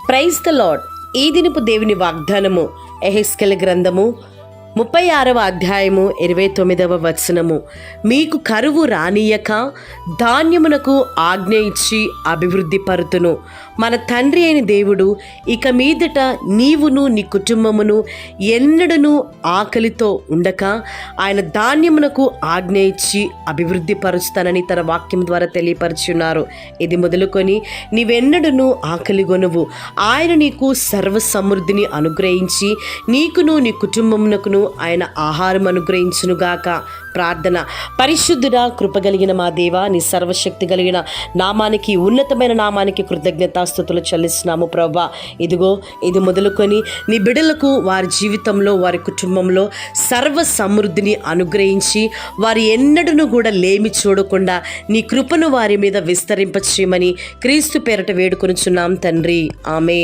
Praise the lord. ఈ దినపు దేవుని వాగ్దానము యెహెజ్కేలు గ్రంథము 36వ అధ్యాయము 29వ వచనము. మీకు కరువు రానియక ధాన్యమునకు ఆజ్ఞ ఇచ్చి అభివృద్ధి పరుతును. మన తండ్రి అయిన దేవుడు ఇక మీదట నీవును నీ కుటుంబమును ఎన్నడను ఆకలితో ఉండక ఆయన ధాన్యమునకు ఆజ్ఞ ఇచ్చి అభివృద్ధి పరుస్తానని తన వాక్యం ద్వారా తెలియపరుచున్నారు. ఇది మొదలుకొని నీవెన్నడను ఆకలిగొనువు. ఆయన నీకు సర్వ సమృద్ధిని అనుగ్రహించి నీకును నీ కుటుంబమునకును ఆయన ఆహారం అనుగ్రహించునుగాక. ప్రార్థన. పరిశుద్ధుడా, కృపగలిగిన మా దేవా, నీ సర్వశక్తి కలిగిన నామానికి, ఉన్నతమైన నామానికి కృతజ్ఞతాస్తుతులు చెల్లిస్తున్నాము ప్రభువా. ఇదిగో ఇది మొదలుకొని నీ బిడ్డలకు వారి జీవితంలో వారి కుటుంబంలో సర్వ సమృద్ధిని అనుగ్రహించి వారి ఎన్నడను కూడా లేమి చూడకుండా నీ కృపను వారి మీద విస్తరింపచేయమని క్రీస్తు పేరట వేడుకొనుచున్నాం తండ్రి. ఆమేన్.